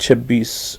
26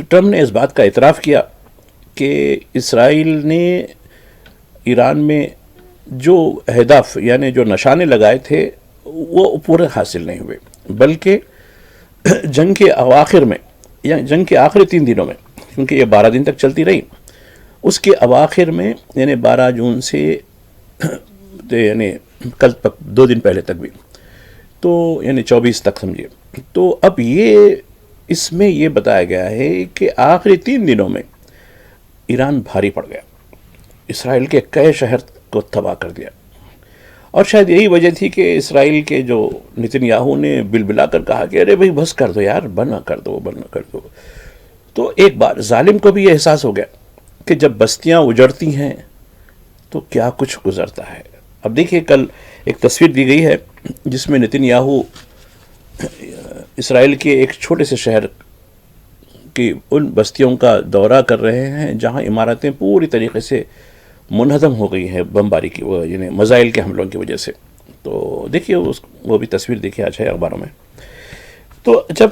تو ٹرمپ نے اس بات کا اعتراف کیا کہ اسرائیل نے ایران میں جو اہداف یعنی جو نشانے لگائے تھے وہ پورے حاصل نہیں ہوئے، بلکہ جنگ کے اواخر میں یا جنگ کے آخری 3 دنوں میں، کیونکہ یہ 12 دن تک چلتی رہی، اس کے اواخر میں یعنی 12 جون سے یعنی کل تک 2 دن پہلے تک بھی، تو یعنی 24 تک سمجھیے، تو اب اس میں یہ بتایا گیا ہے کہ آخری 3 دنوں میں ایران بھاری پڑ گیا، اسرائیل کے کئی شہر کو تباہ کر دیا، اور شاید یہی وجہ تھی کہ اسرائیل کے جو نتن یاہو نے بلبلا کر کہا کہ ارے بھائی بس کر دو یار، بند کر دو، بند کر دو۔ تو ایک بار ظالم کو بھی یہ احساس ہو گیا کہ جب بستیاں اجڑتی ہیں تو کیا کچھ گزرتا ہے۔ اب دیکھیے کل ایک تصویر دی گئی ہے جس میں نتن یاہو اسرائیل کے ایک چھوٹے سے شہر کی ان بستیوں کا دورہ کر رہے ہیں جہاں عمارتیں پوری طریقے سے منہدم ہو گئی ہیں بمباری کی یعنی میزائل کے حملوں کی وجہ سے۔ تو دیکھیے وہ بھی تصویر دیکھیے آج ہے اخباروں میں۔ تو جب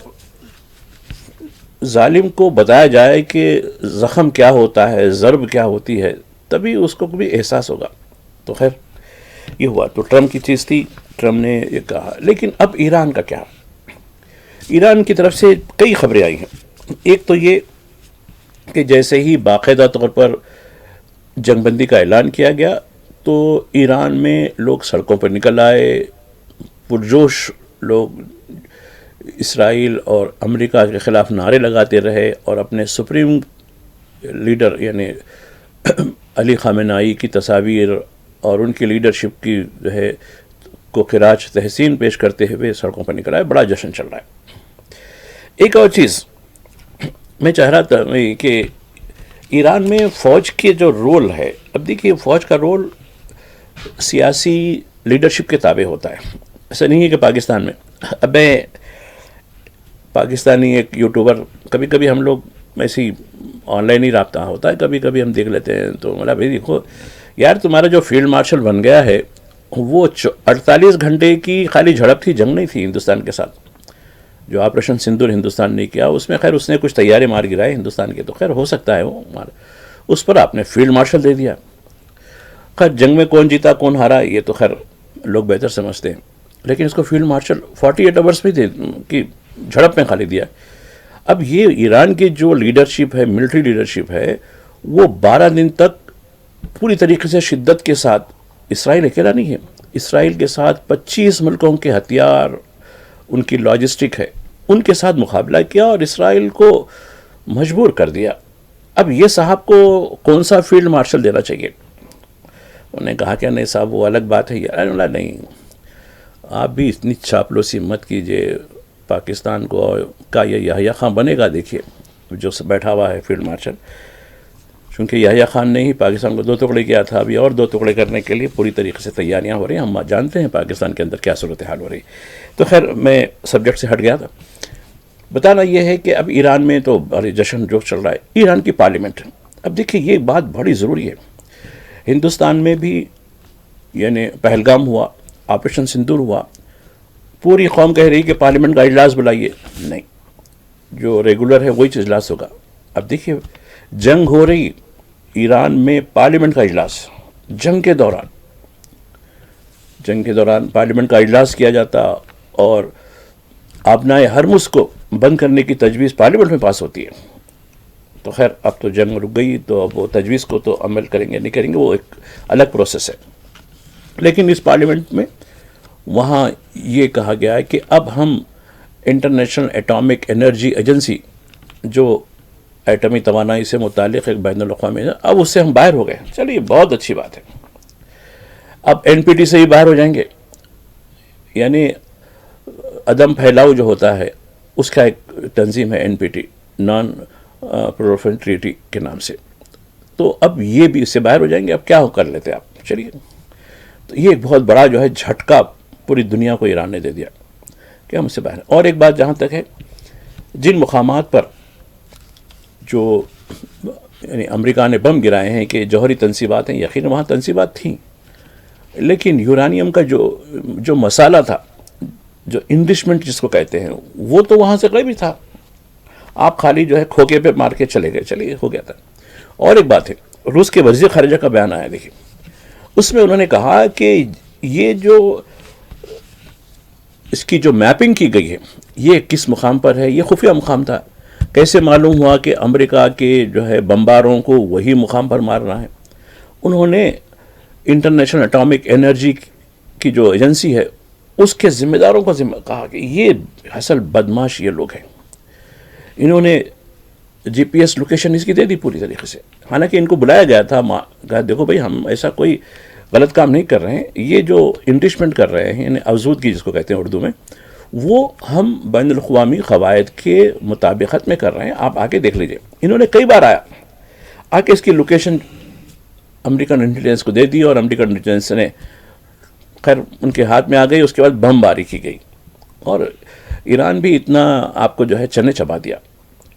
ظالم کو بتایا جائے کہ زخم کیا ہوتا ہے، ضرب کیا ہوتی ہے، تبھی اس کو بھی احساس ہوگا۔ تو خیر یہ ہوا، تو ٹرمپ کی چیز تھی، ٹرمپ نے یہ کہا۔ لیکن اب ایران کا کیا؟ ایران کی طرف سے کئی خبریں آئی ہیں۔ ایک تو یہ کہ جیسے ہی باقاعدہ طور پر جنگ بندی کا اعلان کیا گیا تو ایران میں لوگ سڑکوں پر نکل آئے، پرجوش لوگ اسرائیل اور امریکہ کے خلاف نعرے لگاتے رہے، اور اپنے سپریم لیڈر یعنی علی خامنہئی کی تصاویر اور ان کی لیڈرشپ کی جو ہے کو خراج تحسین پیش کرتے ہوئے سڑکوں پر نکل آئے، بڑا جشن چل رہا ہے۔ ایک اور چیز میں چاہ رہا تھا کہ ایران میں فوج کے جو رول ہے، اب دیکھیے فوج کا رول سیاسی لیڈرشپ کے تابع ہوتا ہے، ایسا نہیں ہے کہ پاکستان میں اب میں پاکستانی ایک یوٹیوبر، کبھی کبھی ہم لوگ ایسی آن لائن ہی رابطہ ہوتا ہے، کبھی کبھی ہم دیکھ لیتے ہیں، تو بولا بھائی دیکھو یار تمہارا جو فیلڈ مارشل بن گیا ہے وہ 48 گھنٹے کی خالی جھڑپ تھی، جنگ نہیں تھی ہندوستان کے ساتھ۔ جو آپریشن سندور ہندوستان نے کیا اس میں خیر اس نے کچھ تیارے مار گرائے ہندوستان کے، تو خیر ہو سکتا ہے وہ مار، اس پر آپ نے فیلڈ مارشل دے دیا۔ خیر جنگ میں کون جیتا کون ہارا یہ تو خیر لوگ بہتر سمجھتے ہیں، لیکن اس کو فیلڈ مارشل 48 آورس میں کی جھڑپ میں خالی دیا۔ اب یہ ایران کی جو لیڈرشپ ہے، ملٹری لیڈرشپ ہے، وہ 12 دن تک پوری طریقے سے شدت کے ساتھ، اسرائیل اکیلا نہیں ہے، اسرائیل کے ساتھ 25 ملکوں کے ہتھیار، ان کی لاجسٹک ہے، ان کے ساتھ مقابلہ کیا اور اسرائیل کو مجبور کر دیا۔ اب یہ صاحب کو کون سا فیلڈ مارشل دینا چاہیے؟ انہوں نے کہا کہ نہیں صاحب وہ الگ بات ہے یار، نہیں آپ بھی اتنی چاپلوسی مت کیجئے، پاکستان کو کا یہ یحییٰ خان بنے گا، دیکھیے جو بیٹھا ہوا ہے فیلڈ مارشل، چونکہ یحییٰ خان نے ہی پاکستان کو 2 ٹکڑے کیا تھا، ابھی اور 2 ٹکڑے کرنے کے لیے پوری طریقے سے تیاریاں ہو رہی ہیں، ہم جانتے ہیں پاکستان کے اندر کیا صورتحال ہو رہی۔ تو خیر میں سبجیکٹ سے ہٹ گیا تھا، بتانا یہ ہے کہ اب ایران میں تو بڑی جشن جو چل رہا ہے، ایران کی پارلیمنٹ، اب دیکھیے یہ بات بڑی ضروری ہے، ہندوستان میں بھی یعنی پہلگام ہوا، آپریشن سندور ہوا، پوری قوم کہہ رہی کہ پارلیمنٹ کا اجلاس بلائیے، نہیں جو ریگولر ہے وہی اجلاس ہوگا۔ اب دیکھیے جنگ ہو رہی، ایران میں پارلیمنٹ کا اجلاس، جنگ کے دوران پارلیمنٹ کا اجلاس کیا جاتا اور آبنائے ہرمز کو بند کرنے کی تجویز پارلیمنٹ میں پاس ہوتی ہے۔ تو خیر اب تو جنگ رک گئی، تو اب وہ تجویز کو تو عمل کریں گے نہیں کریں گے وہ ایک الگ پروسیس ہے، لیکن اس پارلیمنٹ میں وہاں یہ کہا گیا ہے کہ اب ہم انٹرنیشنل ایٹامک انرجی ایجنسی جو ایٹمی توانائی سے متعلق ایک بین الاقوامی ہے، اب اس سے ہم باہر ہو گئے، چلیے بہت اچھی بات ہے، اب NPT سے ہی باہر ہو جائیں گے، یعنی عدم پھیلاؤ جو ہوتا ہے اس کا ایک تنظیم ہے NPT، نان پرولیفریشن ٹریٹی کے نام سے، تو اب یہ بھی اس سے باہر ہو جائیں گے، اب کیا کر لیتے آپ، چلیے۔ تو یہ ایک بہت بڑا جو ہے جھٹکا پوری دنیا کو ایران نے دے دیا کہ ہم اس سے باہر۔ اور ایک بات جہاں تک ہے، جن مقامات پر جو یعنی امریکہ نے بم گرائے ہیں کہ جوہری تنصیبات ہیں، یقیناً وہاں تنصیبات تھیں، لیکن یورانیم کا جو مسالہ تھا، جو انرچمنٹ جس کو کہتے ہیں، وہ تو وہاں سے غائب ہی تھا۔ آپ خالی جو ہے کھوکے پہ مار کے چلے گئے, چلیے ہو گیا تھا. اور ایک بات ہے, روس کے وزیر خارجہ کا بیان آیا, دیکھیے اس میں انہوں نے کہا کہ یہ جو اس کی جو میپنگ کی گئی ہے یہ کس مقام پر ہے, یہ خفیہ مقام تھا. کیسے معلوم ہوا کہ امریکہ کے جو ہے بمباروں کو وہی مقام پر مارنا ہے؟ انہوں نے انٹرنیشنل اٹامک انرجی کی جو ایجنسی ہے اس کے ذمہ داروں کو کہا کہ یہ اصل بدماش یہ لوگ ہیں. انہوں نے جی پی ایس لوکیشن اس کی دے دی پوری طریقے سے, حالانکہ ان کو بلایا گیا تھا, کہا دیکھو بھائی ہم ایسا کوئی غلط کام نہیں کر رہے ہیں, یہ جو انریچمنٹ کر رہے ہیں یعنی افزودگی جس کو کہتے ہیں اردو میں, وہ ہم بین الاقوامی قواعد کے مطابقت میں کر رہے ہیں, آپ آ کے دیکھ لیجئے. انہوں نے کئی بار آ کے اس کی لوکیشن امریکن انٹیلیجنس کو دے دی, اور امریکن انٹیلیجنس نے خیر ان کے ہاتھ میں آ گئی. اس کے بعد بم باری کی گئی, اور ایران بھی اتنا آپ کو جو ہے چنے چبا دیا.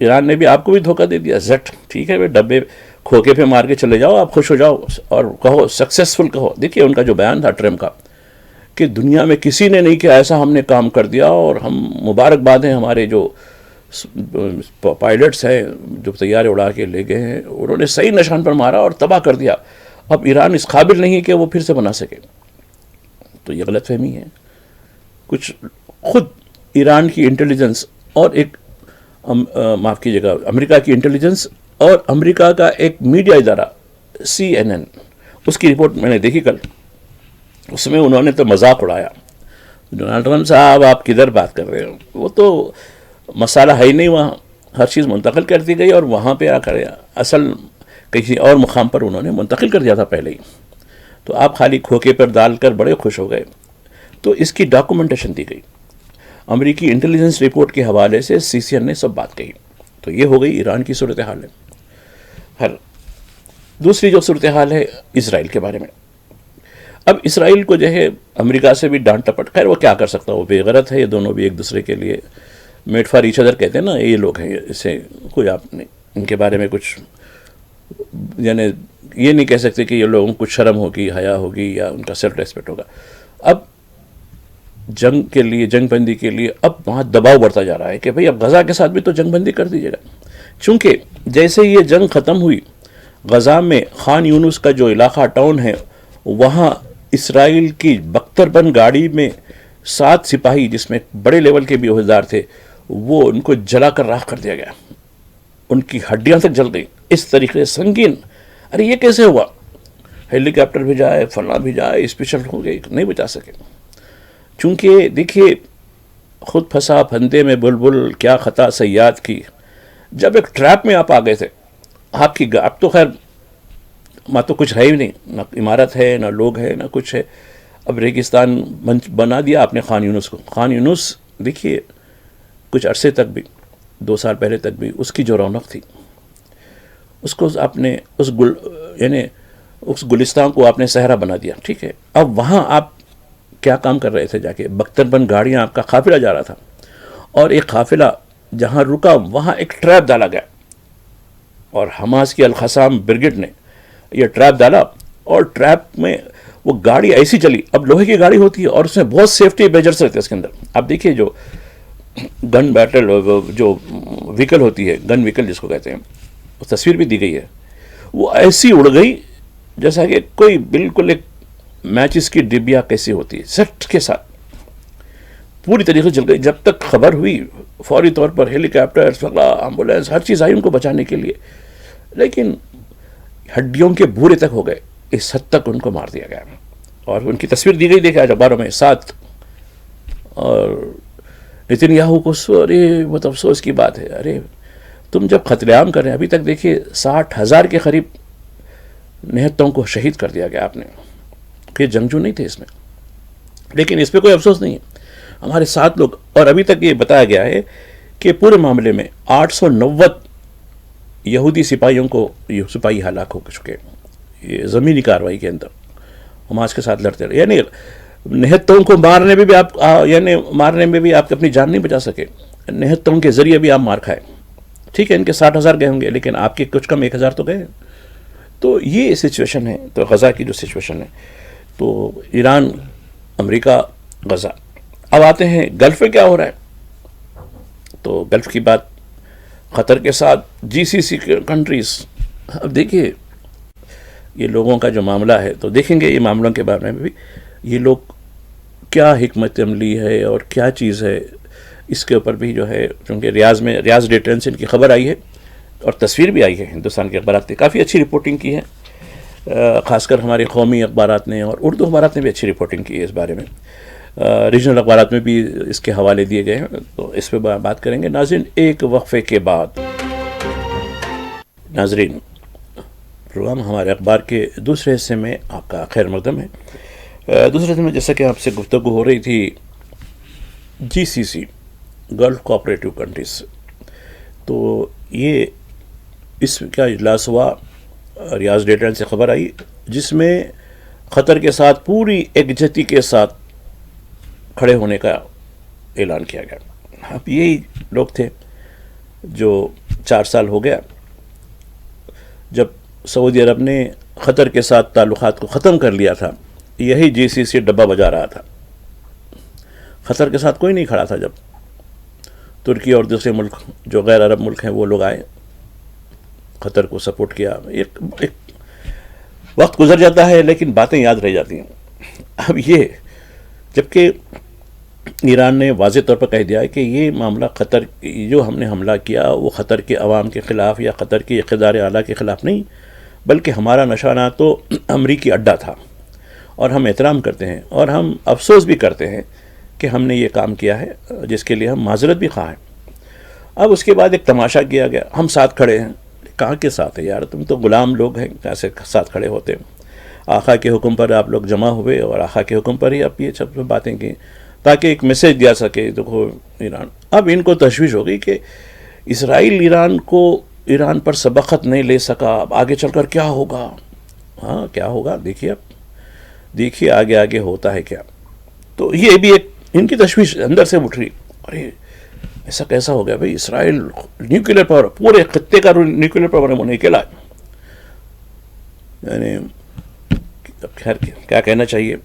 ایران نے بھی آپ کو بھی دھوکہ دے دیا, زٹ ٹھیک ہے ڈبے کھوکے پہ مار کے چلے جاؤ, آپ خوش ہو جاؤ اور کہو سکسیسفل کہو. دیکھیے ان کا جو بیان تھا ٹرمپ کا کہ دنیا میں کسی نے نہیں کیا ایسا, ہم نے کام کر دیا, اور ہم مبارکباد ہیں ہمارے جو پائلٹس ہیں جو طیارے اڑا کے لے گئے ہیں, انہوں نے صحیح نشان پر مارا اور تباہ کر دیا. اب ایران اس قابل نہیں کہ وہ پھر سے بنا سکے. تو یہ غلط فہمی ہے. کچھ خود ایران کی انٹیلیجنس اور ایک معاف کیجیے گا امریکہ کی انٹیلیجنس اور امریکہ کا ایک میڈیا ادارہ CNN, اس کی رپورٹ میں نے دیکھی کل. اس میں انہوں نے تو مذاق اڑایا, ڈونلڈ ٹرمپ صاحب آپ کدھر بات کر رہے ہو, وہ تو مسئلہ ہے ہی نہیں, وہاں ہر چیز منتقل کر دی گئی, اور وہاں پہ آ کر اصل کسی اور مقام پر انہوں نے منتقل کر دیا تھا پہلے ہی. تو آپ خالی کھوکے پر ڈال کر بڑے خوش ہو گئے. تو اس کی ڈاکومنٹیشن دی گئی, امریکی انٹیلیجنس رپورٹ کے حوالے سے CCN نے سب بات کہی. تو یہ ہو گئی ایران کی صورتحال ہے. ہر دوسری جو صورتحال ہے اسرائیل کے بارے میں. اب اسرائیل کو جو ہے امریکہ سے بھی ڈانٹ ٹپٹ, خیر وہ کیا کر سکتا, وہ بے غرض ہے, یہ دونوں بھی ایک دوسرے کے لیے میڈ فار ایچ ادر کہتے ہیں نا, یہ لوگ ہیں, اسے کوئی آپ نے ان کے بارے میں کچھ یعنی یہ نہیں کہہ سکتے کہ یہ لوگوں کو کچھ شرم ہوگی, حیا ہوگی, یا ان کا سیلف ریسپیکٹ ہوگا. اب جنگ کے لیے, جنگ بندی کے لیے اب وہاں دباؤ بڑھتا جا رہا ہے کہ بھئی اب غزہ کے ساتھ بھی تو جنگ بندی کر دیجیے گا. چونکہ جیسے یہ جنگ ختم ہوئی, غزہ میں خان یونس کا جو علاقہ ٹاؤن ہے, وہاں اسرائیل کی بختر بند گاڑی میں 7 سپاہی جس میں بڑے لیول کے بھی عہدیدار تھے, وہ ان کو جلا کر راکھ کر دیا گیا, ان کی ہڈیاں تک جل گئی. اس طریقے سے سنگین. ارے یہ کیسے ہوا؟ ہیلی کاپٹر بھی جائے, فلاں بھی جائے, اسپیشل ہو گئے, نہیں بچا سکے. چونکہ دیکھیے خود پھنسا پھندے میں بلبل کیا خطا صیاد کی. جب ایک ٹریپ میں آپ آ گئے تھے, آپ کی اب تو خیر وہاں تو کچھ ہے ہی نہیں, نہ عمارت ہے, نہ لوگ ہے, نہ کچھ ہے. اب ریگستان بنا دیا آپ نے خان یونس کو. خان یونس دیکھیے کچھ عرصے تک بھی, 2 سال پہلے تک بھی اس کی جو رونق تھی, اس کو آپ نے یعنی اس گلستان کو آپ نے صحرا بنا دیا. ٹھیک ہے, اب وہاں آپ کیا کام کر رہے تھے جا کے؟ بختر بند گاڑیاں, آپ کا قافلہ جا رہا تھا, اور ایک قافلہ جہاں رکا وہاں ایک ٹریپ ڈالا گیا, اور حماس کی القسام بریگیڈ نے یہ ٹریپ ڈالا, اور ٹریپ میں وہ گاڑی ایسی چلی. اب لوہے کی گاڑی ہوتی ہے اور اس میں بہت سیفٹی میجرز رہتے ہیں اس کے اندر. آپ دیکھیے جو گن بیٹل جو وہیکل ہوتی ہے, گن وہیکل جس کو کہتے ہیں, وہ تصویر بھی دی گئی ہے, وہ ایسی اڑ گئی جیسا کہ کوئی بالکل ایک میچز کی ڈبیا کیسی ہوتی ہے, سٹ کے ساتھ پوری طریقے سے چل گئی. جب تک خبر ہوئی فوری طور پر ہیلی کاپٹر, ایمبولینس, ہر چیز آئی ان کو بچانے کے لیے, لیکن ہڈیوں کے بھورے تک ہو گئے. اس حد تک ان کو مار دیا گیا, اور ان کی تصویر دی گئی, دیکھے آج اخباروں میں 7. اور نتن یاہو کو ارے بہت افسوس کی بات ہے, ارے تم جب قتل عام کر رہے ہیں, ابھی تک دیکھیے 60,000 کے قریب نہتوں کو شہید کر دیا گیا آپ نے. کہ جنگجو نہیں تھے اس میں, لیکن اس پہ کوئی افسوس نہیں ہے. ہمارے 7 لوگ, اور ابھی تک یہ بتایا گیا ہے کہ پورے معاملے میں 890 یہودی سپاہیوں کو سپاہی ہلاک ہو چکے یہ زمینی کارروائی کے اندر, حماس کے ساتھ لڑتے رہے. یعنی نہتوں کو مارنے میں بھی آپ مارنے میں بھی آپ اپنی جان نہیں بچا سکے, نہتوں کے ذریعے بھی آپ مار کھائے. ٹھیک ہے ان کے 60,000 گئے ہوں گے, لیکن آپ کے کچھ کم 1,000 تو گئے. تو یہ سچویشن ہے. تو غزہ کی جو سچویشن ہے, تو ایران, امریکہ, غزہ. اب آتے ہیں گلف میں کیا ہو رہا ہے. تو گلف کی بات قطر کے ساتھ GCC کنٹریز. اب دیکھیے یہ لوگوں کا جو معاملہ ہے تو دیکھیں گے یہ معاملوں کے بارے میں بھی یہ لوگ کیا حکمت عملی ہے اور کیا چیز ہے اس کے اوپر بھی جو ہے. چونکہ ریاض ڈیٹینشن کی خبر آئی ہے اور تصویر بھی آئی ہے ہندوستان کے اخبارات نے کافی اچھی رپورٹنگ کی ہے, خاص کر ہمارے قومی اخبارات نے اور اردو اخبارات نے بھی اچھی رپورٹنگ کی ہے اس بارے میں. ریجنل اخبارات میں بھی اس کے حوالے دیے گئے ہیں تو اس پہ بات کریں گے. ناظرین ایک وقفے کے بعد ناظرین پروگرام ہمارے اخبار کے دوسرے حصے میں آپ کا خیر مقدم ہے. دوسرے حصے میں جیسا کہ آپ سے گفتگو ہو رہی تھی GCC گلف کوآپریٹو کنٹریز, تو یہ اس کا اجلاس ہوا. ریاض ڈیٹا سے خبر آئی جس میں قطر کے ساتھ پوری یکجہتی کے ساتھ کھڑے ہونے کا اعلان کیا گیا. اب یہی لوگ تھے جو 4 سال ہو گیا جب سعودی عرب نے قطر کے ساتھ تعلقات کو ختم کر لیا تھا, یہی GCC ڈبہ بجا رہا تھا. قطر کے ساتھ کوئی نہیں کھڑا تھا جب ترکی اور دوسرے ملک جو غیر عرب ملک ہیں وہ لوگ آئے, قطر کو سپورٹ کیا. ایک وقت گزر جاتا ہے لیکن باتیں یاد رہ جاتی ہیں. اب یہ جبکہ ایران نے واضح طور پر کہہ دیا ہے کہ یہ معاملہ قطر جو ہم نے حملہ کیا وہ قطر کے عوام کے خلاف یا قطر کی اقتدار اعلیٰ کے خلاف نہیں, بلکہ ہمارا نشانہ تو امریکی اڈہ تھا اور ہم احترام کرتے ہیں اور ہم افسوس بھی کرتے ہیں کہ ہم نے یہ کام کیا ہے جس کے لیے ہم معذرت بھی خواہ ہیں. اب اس کے بعد ایک تماشا کیا گیا, ہم ساتھ کھڑے ہیں. کہاں کے ساتھ ہے یار, تم تو غلام لوگ ہیں, کیسے ساتھ کھڑے ہوتے ہیں؟ آقا کے حکم پر آپ لوگ جمع ہوئے اور آقا کے حکم پر ہی آپ یہ سب باتیں کی تاکہ ایک میسیج دیا سکے. دیکھو ایران, اب ان کو تشویش ہوگی کہ اسرائیل ایران پر سبقت نہیں لے سکا, اب آگے چل کر کیا ہوگا. ہاں کیا ہوگا دیکھیے, اب دیکھیے آگے ہوتا ہے کیا. تو یہ بھی ایک ان کی تشویش اندر سے اٹھ رہی, ارے ایسا کیسا ہو گیا بھائی, اسرائیل نیوکلیئر پاور پورے خطے کا نیوکلیئر پاور نہیں کھیلا. یعنی خیر کیا کہنا چاہیے,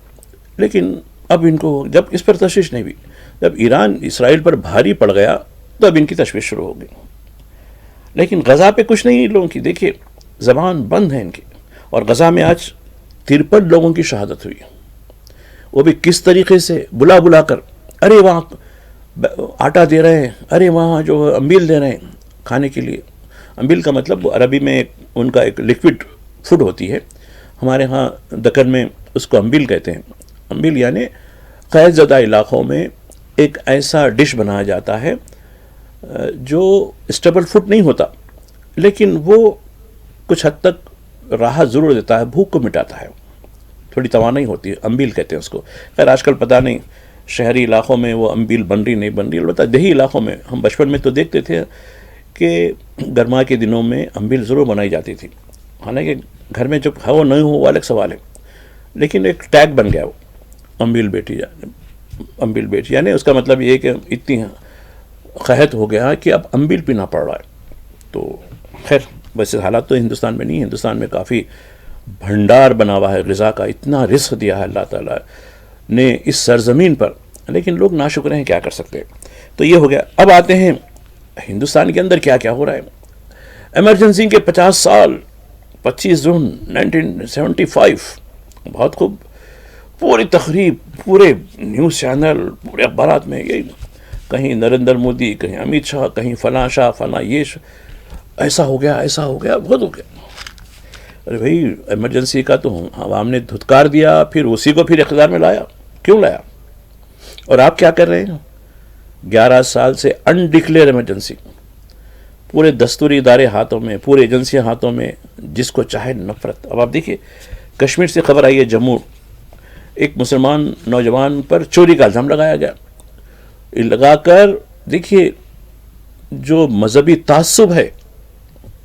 لیکن اب ان کو جب اس پر تشویش نہیں ہوئی, جب ایران اسرائیل پر بھاری پڑ گیا تو اب ان کی تشویش شروع ہو گئی. لیکن غزہ پہ کچھ نہیں لوگوں کی, دیکھیے زبان بند ہے ان کی. اور غزہ میں آج 53 لوگوں کی شہادت ہوئی, وہ بھی کس طریقے سے بلا کر, ارے وہاں آٹا دے رہے ہیں, ارے وہاں جو امبیل دے رہے ہیں کھانے کے لیے. امبیل کا مطلب عربی میں ان کا ایک لیکوڈ فوڈ ہوتی ہے, ہمارے ہاں دکن میں اس کو امبیل کہتے ہیں. امبیل یعنی قید زدہ علاقوں میں ایک ایسا ڈش بنایا جاتا ہے جو اسٹیبل فوڈ نہیں ہوتا, لیکن وہ کچھ حد تک راحت ضرور دیتا ہے, بھوک کو مٹاتا ہے, تھوڑی توانائی ہوتی ہے, امبیل کہتے ہیں اس کو. خیر آج کل پتہ نہیں شہری علاقوں میں وہ امبیل بن رہی نہیں بن رہی, البتہ دیہی علاقوں میں ہم بچپن میں تو دیکھتے تھے کہ گرما کے دنوں میں امبیل ضرور بنائی جاتی تھی. حالانکہ گھر میں جب ہو نہیں ہو وہ الگ سوال ہے, لیکن ایک ٹیگ بن گیا وہ امبیل بیٹی یعنی اس کا مطلب یہ کہ اتنی قحط ہو گیا کہ اب امبیل پینا پڑ رہا ہے. تو خیر ویسے حالات تو ہندوستان میں نہیں, ہندوستان میں کافی بھنڈار بنا ہوا ہے غذا کا, اتنا رزق دیا ہے اللہ تعالیٰ نے اس سرزمین پر, لیکن لوگ ناشکر ہیں, کیا کر سکتے ہیں. تو یہ ہو گیا. اب آتے ہیں ہندوستان کے اندر کیا کیا ہو رہا ہے. ایمرجنسی کے 50 سال 25 جون 1975, بہت خوب. پوری تقریب, پورے نیوز چینل, پورے اخبارات میں یہی, کہیں نریندر مودی, کہیں امیت شاہ, کہیں فلاں شاہ, فلاں یہ ایسا ہو گیا, بہت ہو گیا. ارے بھائی ایمرجنسی کا تو عوام نے دھتکار دیا, پھر اسی کو پھر اقتدار میں لایا. کیوں لایا؟ اور آپ کیا کر رہے ہیں؟ 11 سال سے انڈکلیئر ایمرجنسی, پورے دستوری ادارے ہاتھوں میں, پورے ایجنسیاں ہاتھوں میں, جس کو چاہے نفرت. اب آپ دیکھیے کشمیر سے خبر آئی ہے, جموں ایک مسلمان نوجوان پر چوری کا الزام لگایا گیا. لگا کر دیکھیے جو مذہبی تعصب ہے,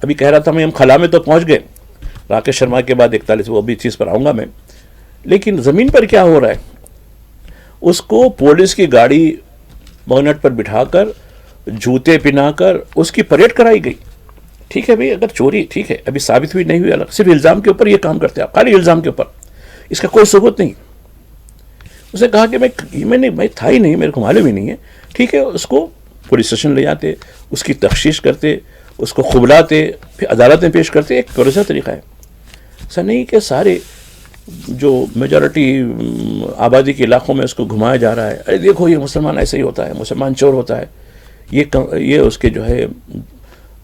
ابھی کہہ رہا تھا میں ہم خلا میں تو پہنچ گئے راکیش شرما کے بعد 41, وہ بھی چیز پر آؤں گا میں, لیکن زمین پر کیا ہو رہا ہے. اس کو پولیس کی گاڑی بونٹ پر بٹھا کر, جوتے پہنا کر اس کی پریڈ کرائی گئی. ٹھیک ہے بھئی, اگر چوری ٹھیک ہے, ابھی ثابت ہوئی نہیں ہوئی الگ, صرف الزام کے اوپر یہ کام کرتے ہیں, خالی الزام کے اوپر, اس کا کوئی ثبوت نہیں. اس نے کہا کہ میں تھا ہی نہیں, میرے کو معلوم ہی نہیں ہے. ٹھیک ہے, اس کو پولیس اسٹیشن لے جاتے, اس کی تفتیش کرتے, اس کو خبلاتے, پھر عدالت میں پیش کرتے. ایک پروسیسر طریقہ ہے. ایسا نہیں کہ سارے جو میجورٹی آبادی کے علاقوں میں اس کو گھمایا جا رہا ہے, ارے دیکھو یہ مسلمان ایسے ہی ہوتا ہے, مسلمان چور ہوتا ہے, یہ اس کے جو ہے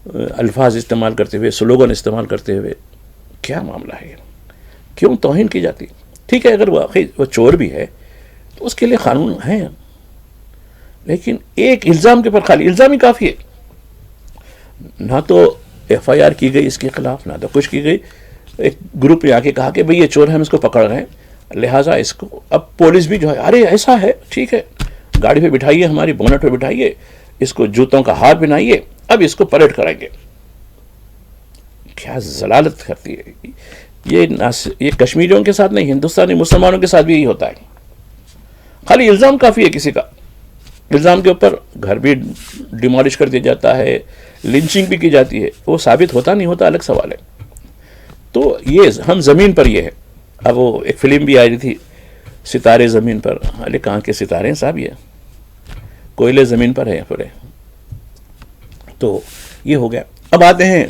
الفاظ استعمال کرتے ہوئے, سلوگن استعمال کرتے ہوئے. کیا معاملہ ہے, کیوں توہین کی جاتی؟ ٹھیک ہے, اگر واقعی وہ چور بھی ہے تو اس کے لیے قانون ہیں, لیکن ایک الزام کے پر خالی الزام ہی کافی ہے. نہ تو ایف آئی آر کی گئی اس کے خلاف, نہ تو کچھ کی گئی. ایک گروپ نے آ کے کہا کہ بھئی یہ چور ہے, ہم اس کو پکڑ رہے ہیں, لہٰذا اس کو اب پولیس بھی جو ہے, ارے ایسا ہے ٹھیک ہے, گاڑی پہ بٹھائیے, ہماری بونٹ پہ بٹھائیے, اس کو جوتوں کا ہار پہنائیے, اب اس کو پریڈ کرائیں گے. کیا ضلالت کرتی ہے یہ کشمیریوں کے ساتھ نہیں, ہندوستانی مسلمانوں کے ساتھ بھی یہی ہوتا ہے. خالی الزام کافی ہے کسی کا, الزام کے اوپر گھر بھی ڈیمالش کر دیا جاتا ہے, لنچنگ بھی کی جاتی ہے. وہ ثابت ہوتا نہیں ہوتا الگ سوال ہے. تو یہ ہم زمین پر یہ ہے. اب وہ ایک فلم بھی آئی تھی ستارے زمین پر, ارے کہاں کے ستارے ہیں صاحب, یہ کوئلے زمین پر ہیں پورے. تو یہ ہو گیا. اب آتے ہیں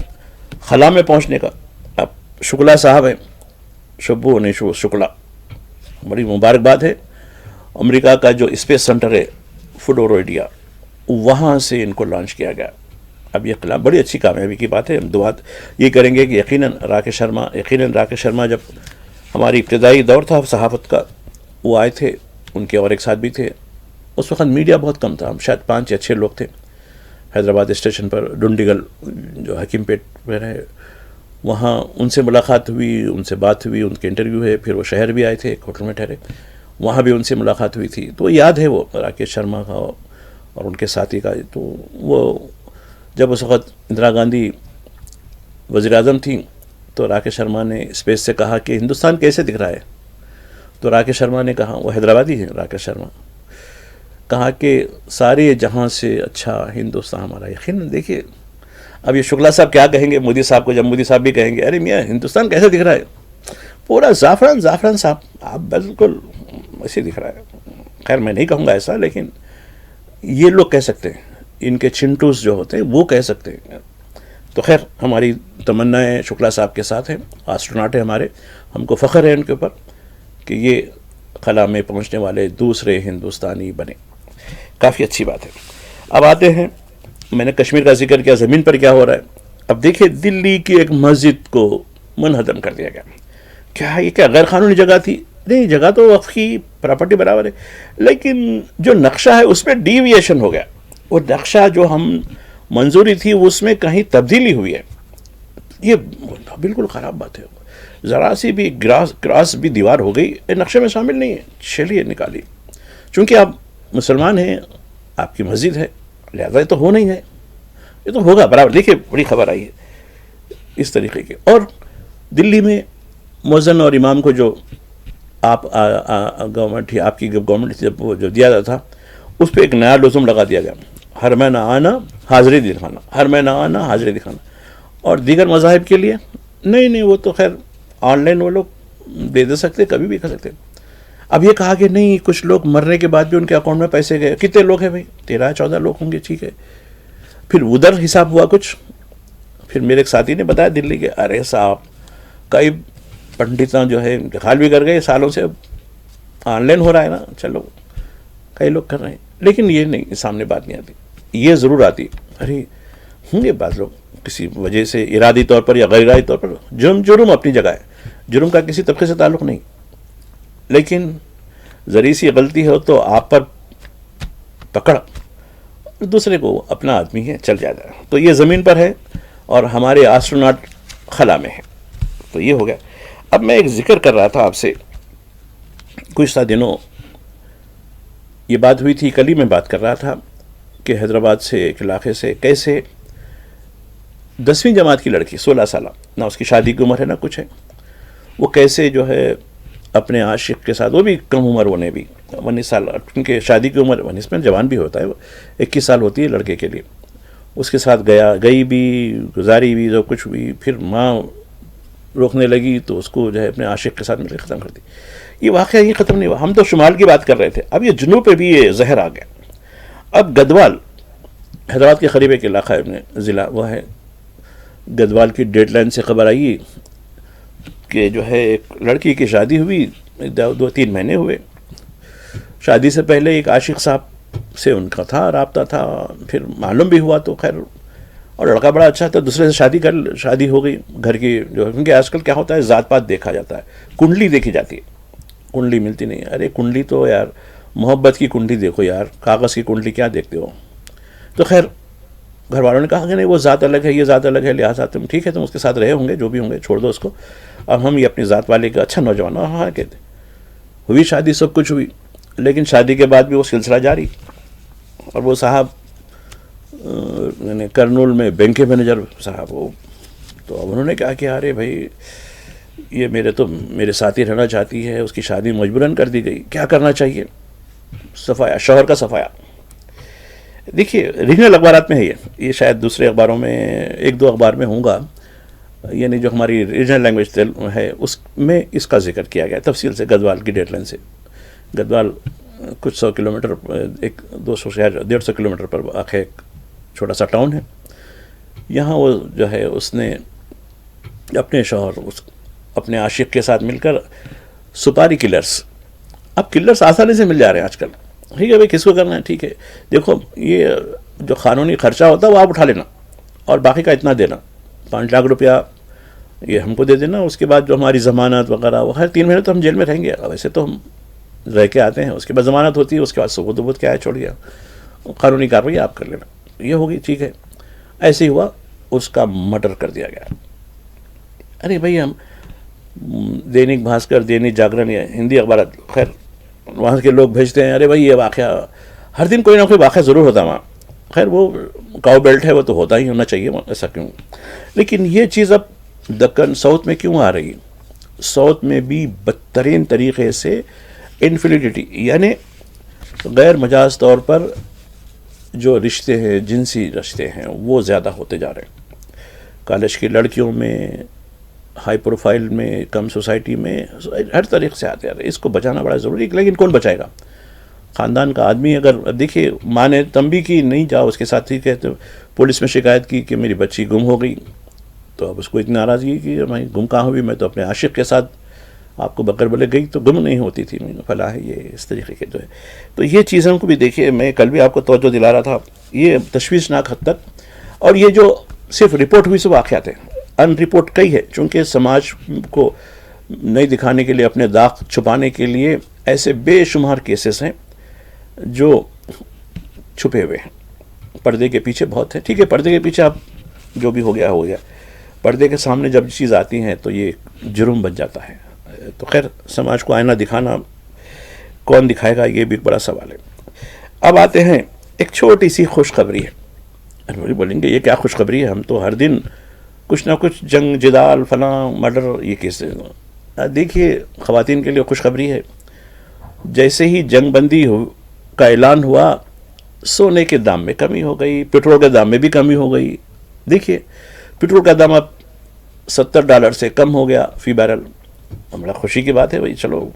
خلا میں پہنچنے کا. اب شکلا صاحب ہیں, شبو نہیں شکلا, بڑی مبارکباد ہے. امریکہ کا جو اسپیس سینٹر ہے فوڈوروڈیا, وہاں سے ان کو لانچ کیا گیا. اب یہ خلا بڑی اچھی کامیابی کی بات ہے. ہم دعا یہ کریں گے کہ یقیناً راکیش شرما جب ہماری ابتدائی دور تھا صحافت کا, وہ آئے تھے, ان کے اور ایک ساتھ بھی تھے. اس وقت میڈیا بہت کم تھا, ہم شاید 5 یا 6 لوگ تھے. حیدرآباد اسٹیشن پر ڈنڈیگل جو حکیم پیٹ میں رہے, وہاں ان سے ملاقات ہوئی, ان سے بات ہوئی, ان کے انٹرویو ہے. پھر وہ شہر بھی آئے تھے, ایک ہوٹل میں ٹھہرے, وہاں بھی ان سے ملاقات ہوئی تھی. تو یاد ہے وہ راکیش شرما کا اور ان کے ساتھی کا. تو وہ جب اس وقت اندرا گاندھی وزیر اعظم تھیں تو راکیش شرما نے اسپیس سے کہا کہ ہندوستان کیسے دکھ رہا ہے. تو راکیش شرما نے کہا, وہ حیدرآبادی ہیں راکیش شرما, کہا کہ سارے جہاں سے اچھا ہندوستان ہمارا. یقیناً دیکھیے اب یہ شکلا صاحب کیا کہیں گے مودی صاحب کو, جب مودی صاحب بھی کہیں گے ارے میاں ہندوستان کیسے دکھ رہا ہے, پورا زعفران صاحب, آپ بالکل ایسے دکھ رہا ہے. خیر میں نہیں کہوں گا ایسا, لیکن یہ لوگ کہہ سکتے ہیں, ان کے چنٹوز جو ہوتے ہیں وہ کہہ سکتے ہیں. تو خیر ہماری تمنائیں شکلا صاحب کے ساتھ ہیں, آسٹروناٹ ہیں ہمارے, ہم کو فخر ہے ان کے اوپر کہ یہ خلا میں پہنچنے والے دوسرے ہندوستانی بنے. کافی اچھی بات ہے. اب آتے ہیں, میں نے کشمیر کا ذکر کیا, زمین پر کیا ہو رہا ہے. اب دیکھیں دلی کی ایک مسجد کو منہدم کر دیا گیا. کیا یہ کیا غیر قانونی جگہ تھی؟ نہیں, جگہ تو وقف کی پراپرٹی برابر ہے, لیکن جو نقشہ ہے اس میں ڈیویشن ہو گیا. وہ نقشہ جو ہم منظوری تھی اس میں کہیں تبدیلی ہوئی ہے. یہ بالکل خراب بات ہے. ذرا سی بھی کراس بھی دیوار ہو گئی, نقشے میں شامل نہیں ہے, چلیے نکالی. چونکہ آپ مسلمان ہیں, آپ کی مسجد ہے, لہذا یہ تو ہو نہیں ہے, یہ تو ہوگا برابر. دیکھیے بڑی خبر آئی ہے اس طریقے کی. اور دلی میں مؤذن اور امام کو جو آپ گورنمنٹ ہی, آپ کی گورنمنٹ جب وہ جو دیا جاتا تھا, اس پہ ایک نیا لزوم لگا دیا گیا, ہر مہینہ آنا حاضری دکھانا, ہر مہینہ آنا حاضری دکھانا. اور دیگر مذاہب کے لیے نہیں, وہ تو خیر آن لائن وہ لوگ دے سکتے, کبھی بھی کر سکتے. اب یہ کہا کہ نہیں, کچھ لوگ مرنے کے بعد بھی ان کے اکاؤنٹ میں پیسے گئے. کتنے لوگ ہیں بھائی؟ 13-14 لوگ ہوں گے, ٹھیک ہے. پھر ادھر حساب ہوا کچھ. پھر میرے ایک ساتھی نے بتایا دلی کے, ارے صاحب کئی پنڈتاں جو ہے انتقال بھی کر گئے سالوں سے, آن لائن ہو رہا ہے نا, چلو کئی لوگ کر رہے ہیں. لیکن یہ نہیں, سامنے بات نہیں آتی. یہ ضرور آتی, ارے ہوں گے بعض لوگ کسی وجہ سے ارادی طور پر یا غیر ارادی طور پر. جرم اپنی جگہ ہے, جرم کا کسی طبقے سے تعلق نہیں, لیکن ذریعی سی غلطی ہو تو آپ پر پکڑ, دوسرے کو اپنا آدمی ہے چل جاتا ہے. تو یہ زمین پر ہے اور ہمارے آسٹروناٹ خلا میں ہے. تو یہ ہو گیا. اب میں ایک ذکر کر رہا تھا آپ سے, گزشتہ دنوں یہ بات ہوئی تھی, کل ہی میں بات کر رہا تھا کہ حیدرآباد سے ایک علاقے سے کیسے 10ویں جماعت کی لڑکی 16 سالہ, نہ اس کی شادی کی عمر ہے نہ کچھ ہے, وہ کیسے جو ہے اپنے عاشق کے ساتھ, وہ بھی کم عمر ہونے بھی 19 سال, کیونکہ شادی کی عمر 19 میں جوان بھی ہوتا ہے, 21 سال ہوتی ہے لڑکے کے لیے. اس کے ساتھ گئی بھی, گزاری بھی, جو کچھ بھی. پھر ماں روکنے لگی تو اس کو جو ہے اپنے عاشق کے ساتھ مل کے ختم کر دی. یہ واقعہ یہ ختم نہیں ہوا. ہم تو شمال کی بات کر رہے تھے, اب یہ جنوب پہ بھی یہ زہر آ گیا. اب گدوال حیدرآباد کے قریب ایک علاقہ ہے اپنے ضلع، وہ ہے گدوال کی ڈیڈ لائن سے خبر آئی کہ جو ہے ایک لڑکی کی شادی ہوئی، 2-3 مہینے ہوئے، شادی سے پہلے ایک عاشق صاحب سے ان کا تھا رابطہ تھا، پھر معلوم بھی ہوا تو خیر، اور لڑکا بڑا اچھا تھا، دوسرے سے شادی ہو گئی گھر کی جو، کیونکہ آج کل کیا ہوتا ہے ذات پات دیکھا جاتا ہے، کنڈلی دیکھی جاتی ہے، کنڈلی ملتی نہیں ہے، ارے کنڈلی تو یار محبت کی کنڈلی دیکھو یار، کاغذ کی کنڈلی کیا دیکھتے ہو؟ تو خیر گھر والوں نے کہا کہ نہیں وہ ذات الگ ہے، یہ ذات الگ ہے، لہٰذا تم ٹھیک ہے، تم اس کے ساتھ رہے ہوں گے، جو بھی ہوں گے چھوڑ دو اس کو، اب ہم یہ اپنی ذات والے کا اچھا نوجوان، ہاں کہتے ہوئی شادی، سب کچھ ہوئی، لیکن شادی کے بعد بھی وہ سلسلہ جاری، اور وہ صاحب یعنی کرنول میں بینک کے مینیجر صاحب، وہ تو اب انہوں نے کہا کہ ارے بھائی یہ میرے ساتھ ہی رہنا چاہتی ہے، اس کی شادی مجبوراً کر دی گئی، کیا کرنا چاہیے؟ صفایا، شوہر کا صفایا۔ دیکھیے ریجنل اخبارات میں ہے یہ شاید دوسرے اخباروں میں 1-2 اخبار میں ہوں گا، یعنی جو ہماری ریجنل لینگویج ہے اس میں اس کا ذکر کیا گیا تفصیل سے، گدوال کی ڈیڈ لائن سے۔ گدوال کچھ 100 کلومیٹر، 200 سے 150 کلومیٹر پر واقع ایک چھوٹا سا ٹاؤن ہے، یہاں وہ جو ہے اس نے اپنے شوہر اپنے عاشق کے ساتھ مل کر سپاری کلرز، اب کلرز آسانی سے مل جا رہے ہیں آج کل، ٹھیک ہے بھائی کس کو کرنا ہے، ٹھیک ہے دیکھو یہ جو قانونی خرچہ ہوتا ہے وہ آپ اٹھا لینا، اور باقی کا اتنا دینا، 5 لاکھ روپیہ یہ ہم کو دے دینا، اس کے بعد جو ہماری ضمانت وغیرہ وہ، خیر 3 مہینے تو ہم جیل میں رہیں گے، ویسے تو ہم رہ کے آتے ہیں، اس کے بعد ضمانت ہوتی ہے، اس کے بعد ثبوت وبوت کیا ہے چھوڑ گیا، قانونی کارروائی آپ کر لینا، یہ ہوگی ٹھیک ہے۔ ایسے ہی ہوا، اس کا مرڈر کر دیا گیا۔ ارے بھائی ہم دینک بھاسکر، دینک جاگرن یا ہندی اخبارات، خیر وہاں کے لوگ بھیجتے ہیں، ارے بھائی یہ واقعہ، ہر دن کوئی نہ کوئی واقعہ ضرور ہوتا ہے وہاں، خیر وہ کاؤ بیلٹ ہے، وہ تو ہوتا ہی ہونا چاہیے، ایسا کیوں؟ لیکن یہ چیز اب دکن ساؤتھ میں کیوں آ رہی ہے؟ ساؤتھ میں بھی بدترین طریقے سے انفیڈیلیٹی، یعنی غیر مجاز طور پر جو رشتے ہیں، جنسی رشتے ہیں، وہ زیادہ ہوتے جا رہے ہیں، کالج کی لڑکیوں میں، ہائی پروفائل میں، کم سوسائٹی میں، ہر طریقے سے آتے ہیں، اس کو بچانا بڑا ضروری ہے، لیکن کون بچائے گا؟ خاندان کا آدمی اگر دیکھیے ماں نے تنبیہ کی نہیں جاؤ اس کے ساتھ، ٹھیک ہے، تو پولیس میں شکایت کی کہ میری بچی گم ہو گئی، تو اب اس کو اتنی ناراضگی کہ میں گم کہاں ہوئی، میں تو اپنے عاشق کے ساتھ آپ کو بغیر بولے گئی تو گم نہیں ہوتی تھی، فلاں ہے، یہ اس طریقے کے جو ہے، تو یہ چیزوں کو بھی دیکھیے، میں کل بھی آپ کو توجہ دلا رہا تھا، یہ تشویشناک حد تک، اور یہ جو صرف رپورٹ ہوئی سے واقعات ہیں، ان رپورٹ کئی ہے، چونکہ سماج کو نہیں دکھانے کے لیے، اپنے داغ چھپانے کے لیے ایسے بے شمار کیسز ہیں جو چھپے ہوئے ہیں، پردے کے پیچھے بہت ہے، ٹھیک ہے پردے کے پیچھے آپ جو بھی ہو گیا، پردے کے سامنے جب چیز آتی ہیں تو یہ جرم بن جاتا ہے، تو خیر سماج کو آئینہ دکھانا کون دکھائے گا، یہ بھی ایک بڑا سوال ہے۔ اب آتے ہیں ایک چھوٹی سی خوشخبری ہے، بولیں گے یہ کیا خوشخبری ہے، ہم تو ہر دن کچھ نہ کچھ جنگ جدال فلاں مرڈر یہ کیسے، دیکھیے خواتین کے لیے خوشخبری ہے، جیسے ہی جنگ بندی کا اعلان ہوا، سونے کے دام میں کمی ہو گئی، پیٹرول کے دام میں بھی کمی ہو گئی، دیکھیے پیٹرول کا دام اب $70 سے کم ہو گیا فی بیرل، بڑا خوشی کی بات ہے بھائی، چلو،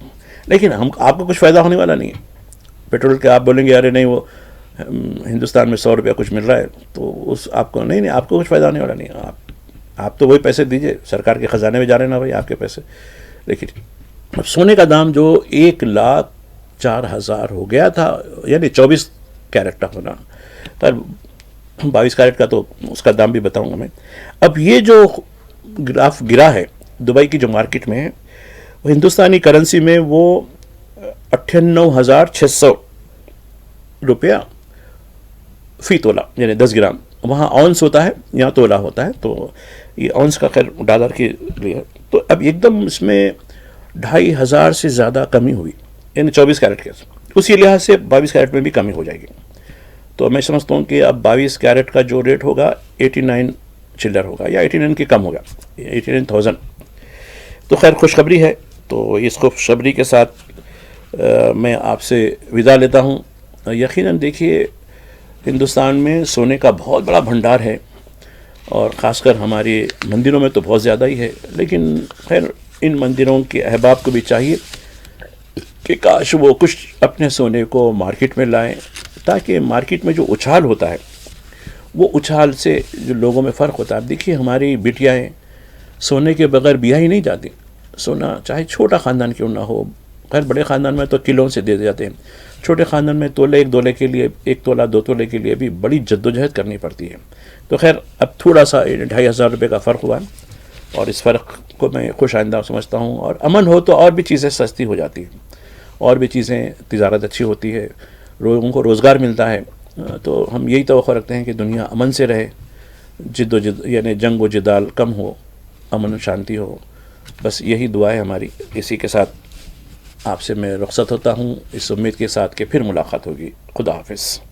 لیکن آپ کو کچھ فائدہ ہونے والا نہیں ہے پیٹرول کے، آپ بولیں گے ارے نہیں وہ ہندوستان میں $100 کچھ مل رہا ہے، تو آپ کو نہیں آپ کو کچھ فائدہ ہونے والا نہیں ہے، آپ تو وہی پیسے دیجئے، سرکار کے خزانے میں جا رہے ہیں نا بھائی آپ کے پیسے، لیکن اب سونے کا دام جو 1,04,000 ہو گیا تھا، یعنی 24 کیرٹ کا ہونا، 22 کیرٹ کا تو اس کا دام بھی بتاؤں گا میں۔ اب یہ جو گراف گرا ہے دبئی کی جو مارکیٹ میں ہے، وہ ہندوستانی کرنسی میں وہ 98,600 روپیہ فی تولہ، یعنی 10 گرام، وہاں اونس ہوتا ہے، یہاں تولہ ہوتا ہے، تو یہ اونس کا خیر ڈالر کے لیے، تو اب ایک دم اس میں 2,500 سے زیادہ کمی ہوئی، یعنی 24 کیرٹ کے، اسی لحاظ سے 22 کیرٹ میں بھی کمی ہو جائے گی، تو میں سمجھتا ہوں کہ اب 22 کیرٹ کا جو ریٹ ہوگا 89 چلر ہوگا، یا 89 کے کم ہوگا، 89,000، تو خیر خوشخبری ہے، تو اس خوشخبری کے ساتھ میں آپ سے ودا لیتا ہوں۔ یقیناً دیکھیے ہندوستان میں سونے کا بہت بڑا بھنڈار ہے، اور خاص کر ہمارے مندروں میں تو بہت زیادہ ہی ہے، لیکن خیر ان مندروں کے احباب کو بھی چاہیے کہ کاش وہ کچھ اپنے سونے کو مارکیٹ میں لائیں، تاکہ مارکیٹ میں جو اچھال ہوتا ہے وہ اچھال سے جو لوگوں میں فرق ہوتا ہے. اب دیکھیے ہماری بیٹیاں سونے کے بغیر بیاہ ہی نہیں جاتی. سونا چاہے چھوٹا خاندان کیوں نہ ہو، خیر بڑے خاندان میں تو کلوں سے دے جاتے ہیں، چھوٹے خاندان میں تولے، ایک تولے کے لیے، ایک تولا 2 تولے کے لیے بھی بڑی جدوجہد کرنی پڑتی ہے. تو خیر اب تھوڑا سا 2500 روپے کا فرق ہوا، اور اس فرق کو میں خوش آئندہ سمجھتا ہوں. اور امن ہو تو اور بھی چیزیں سستی ہو جاتی ہیں، اور بھی چیزیں، تجارت اچھی ہوتی ہے، لوگوں کو روزگار ملتا ہے. تو ہم یہی توقع رکھتے ہیں کہ دنیا امن سے رہے، جد و جد یعنی جنگ و جدال کم ہو، امن و شانتی ہو. بس یہی دعا ہے ہماری. اسی کے ساتھ آپ سے میں رخصت ہوتا ہوں، اس امید کے ساتھ کہ پھر ملاقات ہوگی. خدا حافظ.